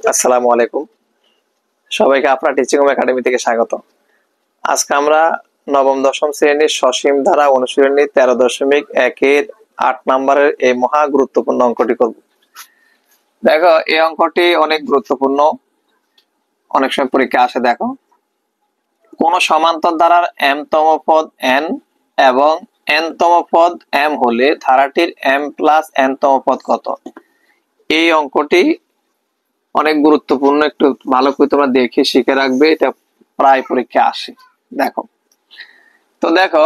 আসসালামু আলাইকুম। সবাইকে আপনার টিচিং হোম একাডেমি থেকে স্বাগত। আজকে আমরা নবম দশম শ্রেণীর সসীম ধারা অনুশীলনী 13.1 8 নম্বরের এই মহা গুরুত্বপূর্ণ অঙ্কটি করব। দেখো, এই অঙ্কটি অনেক গুরুত্বপূর্ণ, অনেক সময় পরীক্ষা আসে। দেখো, কোন সমান্তর ধারার m তম পদ n এবং n তম পদ m হলে ধারাটির m প্লাস n তম পদ কত? এই অঙ্কটি অনেক গুরুত্বপূর্ণ, একটু ভালো করে তোমরা দেখে শিখে রাখবে, এটা প্রায় পরীক্ষা আসে। দেখো, দেখো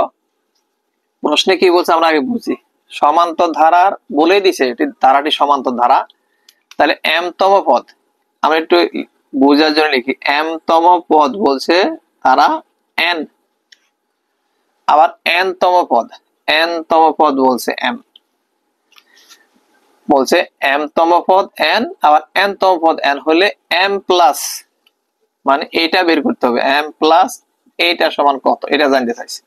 প্রশ্নে কি বলছে আমরা আগে বুঝি। সমান্তর ধারার বলে দিছে এটি ধারাটি সমান্তর ধারা, তাহলে m তম পদ আমরা একটু বোঝার জন্য লিখি। m তম পদ বলছে তারা n, আবার n তম পদ বলছে m, বলছে m তম পদ n আবার n তম পদ n হলে m প্লাস, মানে এটা বের করতে হবে, m প্লাস এইটা সমান কত, এটা জানতে চাইছি।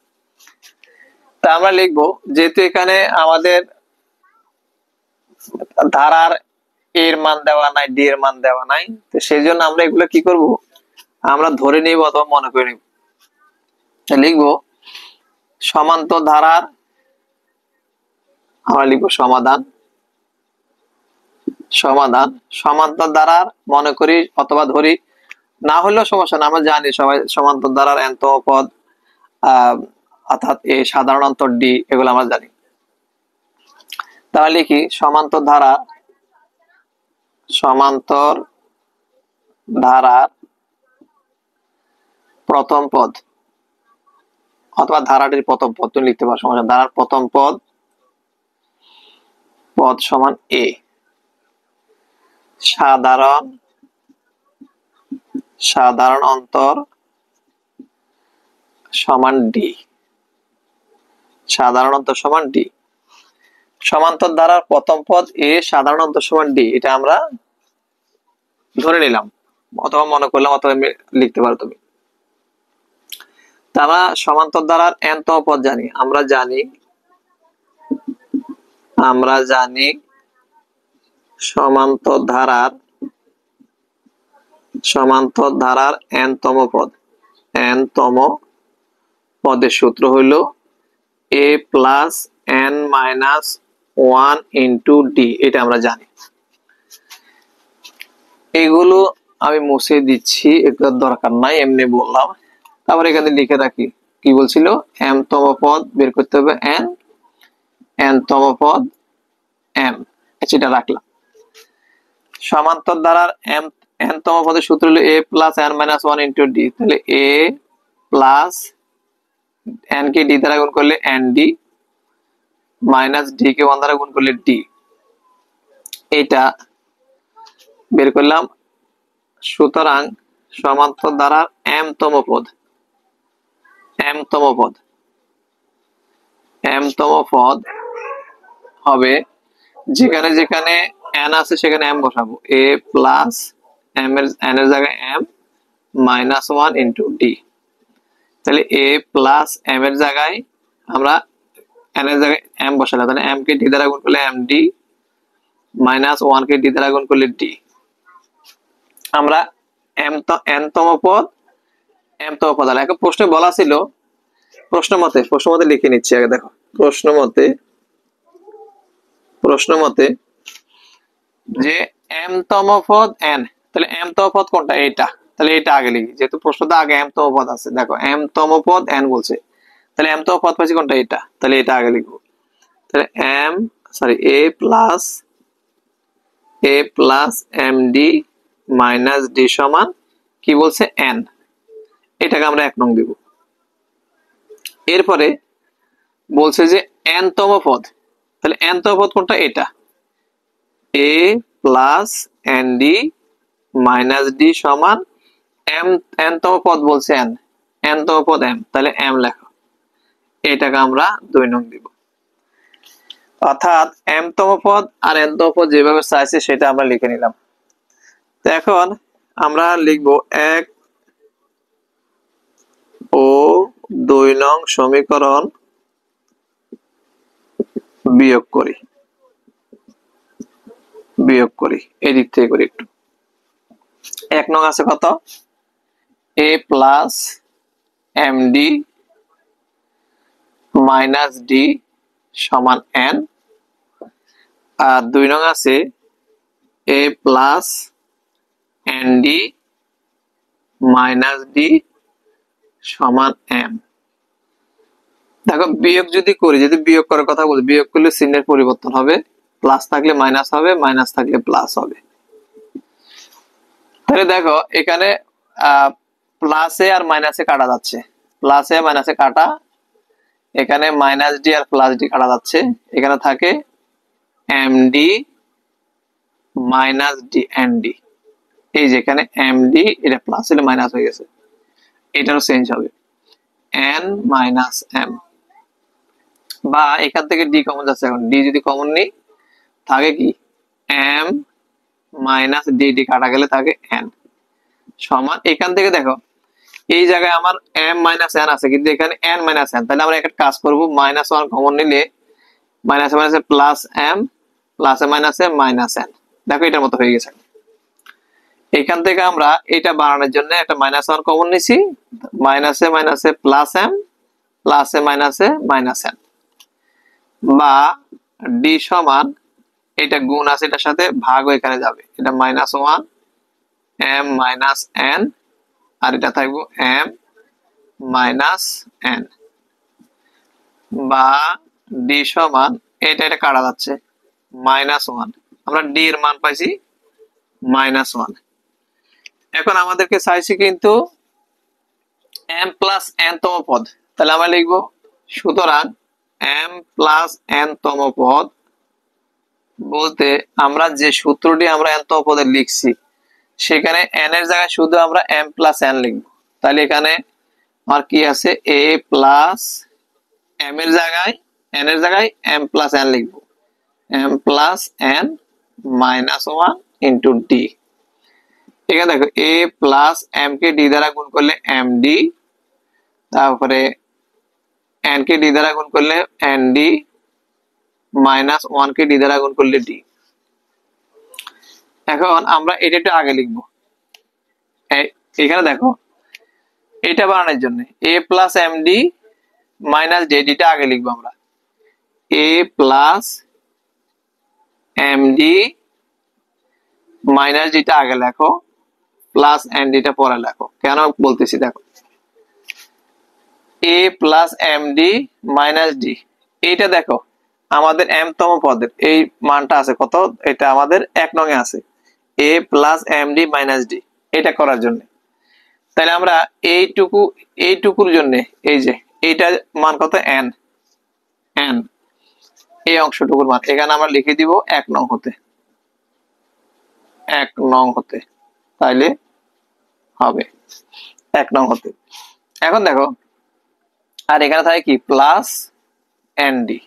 তা আমরা লিখবো, যেহেতু এখানে আমাদের ধারার এর মান দেওয়া নাই, ডি এর মান দেওয়া নাই, তো সেই জন্য আমরা এগুলো কি করব, আমরা ধরে নিব অথবা মনে করে নিব। লিখবো সমান্তর ধারার, আমরা লিখবো সমাধান। সমান্তর ধারার মনে করি অথবা ধরি, না হলেও সমস্যা না, আমরা জানি সবাই সমান্তর ধারার n তম পদ অর্থাৎ এ সাধারণ অন্তর ডি, এগুলো আমরা জানি। তাহলে লিখি সমান্তর ধারার প্রথম পদ অথবা ধারাটির প্রথম পদ, তুমি লিখতে পারো সমস্যা। ধারার প্রথম পদ সমান এ, সাধারণ অন্তর সমান ডি, সাধারণ অন্তর সমান ডি। সমান্তর ধারার প্রথম পদ এ, সাধারণ অন্তর সমান ডি, এটা আমরা ধরে নিলাম অথবা মনে করলাম, অথবা লিখতে পারো তুমি। তা আমরা সমান্তর ধারার n তম পদ জানি, আমরা জানি সমান্তর ধারার n তম পদের সূত্র হইল a plus n minus 1 into D, এটা আমরা জানি। এগুলো আমি মুছে দিচ্ছি, এগুলোর দরকার নাই, এমনি বললাম। তারপর এখানে লিখে রাখি কি বলছিল, m তম পদ বের করতে হবে n তম পদ m, সেটা রাখলাম। সমান্তর ধারার n তম পদের সূত্র হলো a plus n minus 1 into D, তাহলে a plus n K d দ্বারা গুণ করলে nd মাইনাস d কে 1 দ্বারা গুণ করলে d, এটা বের করলাম। সুতরাং সমান্তর ধারার m তম পদ হবে, যেখানে যেখানে n আছে সেখানে m বসাবো, a প্লাস n এর জায়গায় m মাইনাস 1 ইন্টু ডি, তাহলে a প্লাস m এর জায়গায় আমরা n এর জায়গায় m বসালাম, তাহলে m কে d দ্বারা গুণ করলে md মাইনাস 1 কে d দ্বারা গুণ করলে d। আমরা n তম পদ হলো। এখন প্রশ্নে বলা ছিল, প্রশ্ন মতে লিখে নিচ্ছি আগে। দেখো, প্রশ্ন মতে যে m তম পদ n, তাহলে m তম পদ কোনটা, এটা, তাহলে এটা আগে লিখি, যেহেতু প্রশ্নটা আগে m তম পদ আছে। দেখো, m তম পদ n বলছে, তাহলে m তম পদ পাচ্ছি কোনটা, এটা, তাহলে এটা আগে লিখবো। তাহলে a plus md minus d সমান কি বলছে, n, এটাকে আমরা 1 নং দিব। এরপরে বলছে যে n তম পদ, তাহলে n তম পদ কোনটা, এটা, a plus nd minus d সমান n তম পদ বলছে n তম পদ m, তাহলে m লেখো, এটাকে আমরা 2 নং দিব। অর্থাৎ m তম পদ আর n তম পদ যেভাবে চাইছে সেটা আমরা লিখে নিলাম। তো এখন আমরা লিখবো 1 ও 2 নং সমীকরণ বিয়োগ করি, এদিক থেকে করি একটু। এক নং আছে কত, A plus M D minus D সমান এন, আর 2 নং আছে A plus N D minus D সমান এম। দেখো বিয়োগ যদি করি, যদি বিয়োগ করার কথা বলি, বিয়োগ করলে চিহ্নের পরিবর্তন হবে, প্লাস থাকলে মাইনাস হবে, মাইনাস থাকলে প্লাস হবে। তাহলে দেখো এখানে প্লাসে আর মাইনাসে কাটা যাচ্ছে, প্লাসে মাইনাসে কাটা, এখানে মাইনাস ডি আর প্লাস ডি কাটা যাচ্ছে, এখানে থাকে M D minus D N D. এই যে এখানে এম ডি, এটা প্লাস হলে মাইনাস হয়ে গেছে, এটারও চেঞ্জ হবে এন মাইনাস এম। বা এখান থেকে ডি কমন যাচ্ছে, এখন ডি যদি কমন নিই থাকে কি এম মাইনাস ডি, ডি কাটা গেলে থাকে এন সমান, এখান থেকে দেখো এই জায়গায় আমার এম মাইনাস এন আছে কিন্তু এখানে এন মাইনাস এন, তাহলে আমরা একটা কাজ করব, মাইনাস ওয়ান কমন নিলে মাইনাস মাইনাসে প্লাস এম, প্লাসে মাইনাসে মাইনাস এন। দেখো এটার মতো হয়ে গেছে। এখান থেকে আমরা এটা বানানোর জন্য একটা মাইনাস ওয়ান কমন নিছি, মাইনাসে মাইনাসে প্লাস এম, প্লাসে মাইনাসে মাইনাস এন। বা ডি সমান, এটা গুণ আছে এটার সাথে, ভাগ এখানে যাবে, এটা minus one M minus N, আর এটা থাকবো এম মাইনাস এন। বা ডি সমান, এটা এটা কাটা যাচ্ছে মাইনাস ওয়ান, আমরা ডি এর মান পাইছি মাইনাস ওয়ান। এখন আমাদেরকে চাইছি কিন্তু এম প্লাস এন তম পদ, তাহলে আমরা লিখবো সুতরাং এম প্লাস এন তম পদ বলতে আমরা যে সূত্রটি আমরা এন তম পদে লিখছি সেখানে এন এর জায়গায় শুধু আমরা এম প্লাস এন লিখবো। তাহলে এখানে আর কি আছে, এ প্লাস এম এর জায়গায়, এন এর জায়গায় এম প্লাস এন লিখবো, M plus N minus one into D. এখানে দেখো এ প্লাস এম কে ডি দ্বারা গুণ করলে এম ডি, তারপরে এন কে ডি দ্বারা গুণ করলে এন ডি, মাইনাস ওয়ান কে ডি দ্বারা গুণ করলে ডি। এখন আমরা এটা একটু আগে লিখবো, এখানে দেখো এটা বানানোর জন্য A plus M D minus D, ডিটা আগে লিখবো আমরা, A plus M D minus ডিটা আগে লেখো, প্লাস এন ডিটা পরে লেখো। কেন বলতেছি দেখো, A plus M D minus D, এইটা দেখো আমাদের এম তম পদের এই মানটা আছে কত, এটা আমাদের এক নং এ আছে, A plus M D minus D, এটা করার জন্য। তাহলে আমরা এইটুকুর জন্য এই যে এইটার মান কত এন, এন এই অংশটুকুর মান এখানে আমরা লিখে দিব এক নং হতে, এক নং হতে, তাইলে হবে এক নং হতে। এখন দেখো আর এখানে থাকে কি প্লাস এন ডি,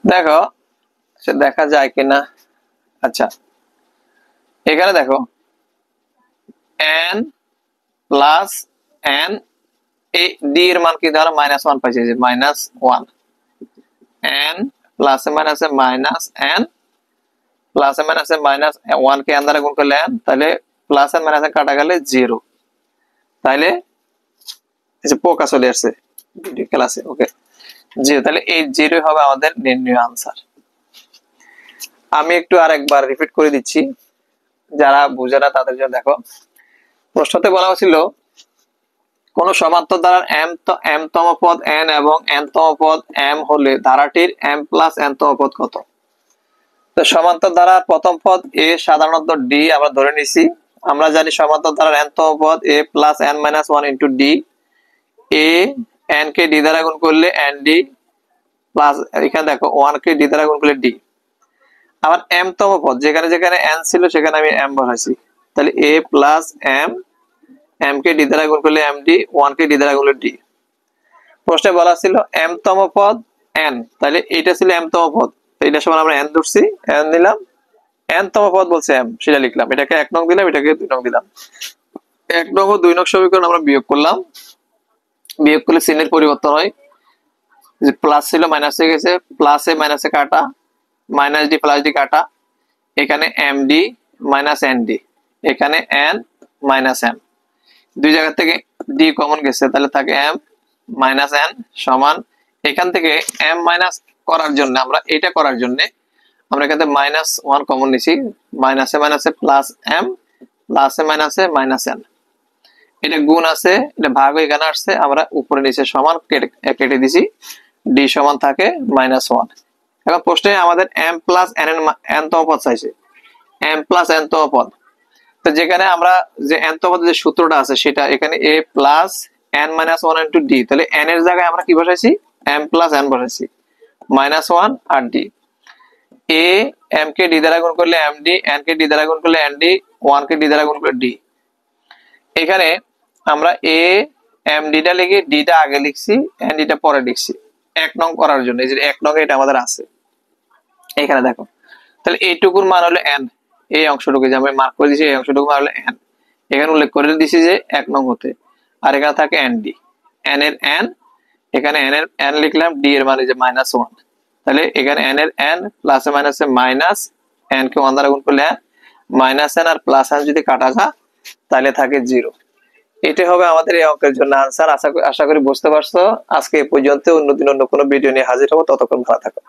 দেখো দেখা যায় কিনা, আচ্ছা এখানে দেখো এন প্লাস এন, এই ডি এর মান কি ধরো মাইনাস ওয়ান পাইছে, যে মাইনাস ওয়ান, এন প্লাসে মাইনাসে মাইনাস এন, প্লাসে মাইনাসে মাইনাস ওয়ান কে এন দ্বারা গুণ করলে এন, তাহলে প্লাস এন মাইনাস কাটা গেলে জিরো, তাহলে পোকা চলে আসছে ক্লাসে, ওকে জিরো, তাহলে এই জিরো হবে আমাদের নির্ণয় আনসার। আমি একটু আরেকবার রিপিট করে দিচ্ছি যারা বুঝে না তাদের জন্য। দেখো প্রশ্নতে বলা হয়েছিল কোন সমান্তর ধারার এম তম পদ এন এবং এন তম পদ এম হলে ধারাটির এম প্লাস এন তম পদ কত। তো সমান্তর ধারার প্রথম পদ এ সাধারণত ডি আমরা ধরে নিছি, আমরা জানি সমান্তর ধারার এন তম পদ A plus N minus one into D, A N কে ডি দ্বারা গুণ করলে এন ডি প্লাস এখানে দেখো ওয়ান কে ডি দ্বারা গুণ করলে ডি। আবার এম তম পদ যেখানে যেখানে এন ছিল সেখানে আমি এম বসাইছি, তাহলে এ প্লাস এম, এম কে ডি দ্বারা গুণ করলে এম ডি, ওয়ান কে ডি দ্বারা গুণ করলে ডি। প্রশ্নে বলা ছিল এম তম পদ এন, তাহলে এটা ছিল এম তম পদ, এটা সমান আমরা এন ধরছি, এন দিলাম, এন তম পদ বলছে এম, সেটা লিখলাম, এটাকে এক নং দিলাম, এটাকে দুই নং দিলাম। এক নং ও দুই নং সমীকরণ আমরা বিয়োগ করলাম, বিয়োগ করলে চিহ্নের পরিবর্তন হয়, যে প্লাস ছিল মাইনাস হয়ে গেছে, প্লাসে মাইনাসে কাটা, মাইনাস ডি প্লাস ডি কাটা, এখানে M D minus N D, এখানে n মাইনাস n, দুই জায়গা থেকে d কমন গেছে, তাহলে থাকে m মাইনাস n সমান, এখান থেকে m মাইনাস করার জন্য আমরা এটা করার জন্য আমরা এখান থেকে মাইনাস 1 কমন নিছি, মাইনাসে মাইনাসে প্লাস m, প্লাসে মাইনাসে মাইনাস n, এটা গুণ আছে, এটা ভাগ এখানে আসছে, আমরা উপরে নিচে সমান কেটে দিছি, d সমান থাকে মাইনাস 1। এখন প্রশ্নে আমাদের m প্লাস n এর n তম পদ চাইছে, m প্লাস n তম পদ, তো যেখানে আমরা যে n তম পদের যে সূত্রটা আছে সেটা এখানে a plus n minus 1 into d, তাহলে n এর জায়গায় আমরা কি বসাইছি, m প্লাস n বসাইছি, মাইনাস 1 আর d, a m কে d দ্বারা গুণ করলে md, n কে d দ্বারা গুণ করলে nd, 1 কে d দ্বারা গুণ করলে d। এখানে আমরা a md টা লিখে d টা আগে লিখছি, nd টা পরে লিখছি এক নং করার জন্য, এই যে এক নং এটা আমাদের আছে এখানে দেখো, তাহলে এইটুকুর মান হলো n, এই অংশটুকু যে আমি মার্ক করে দিয়েছি এই অংশটুকু মান হলো n, এখানে উল্লেখ করে দিয়েছি যে এক নং হতে, আর এখানে থাকে nd, n এর n, এখানে n এর n লিখলাম, d এর মানে যে মাইনাস 1, তাহলে এখানে n এর n প্লাসে মাইনাসে মাইনাস, n কে 1 দ্বারা গুণ করলে n, মাইনাস n আর প্লাস n যদি কাটা যায় তাহলে থাকে 0। এটা হবে আমাদের এই অঙ্কের জন্য আনসার। আশা করি বুঝতে পারছো। আজকে এই পর্যন্ত, অন্যদিন অন্য কোনো ভিডিও নিয়ে হাজির হবো, ততক্ষণ ভালো থাকো।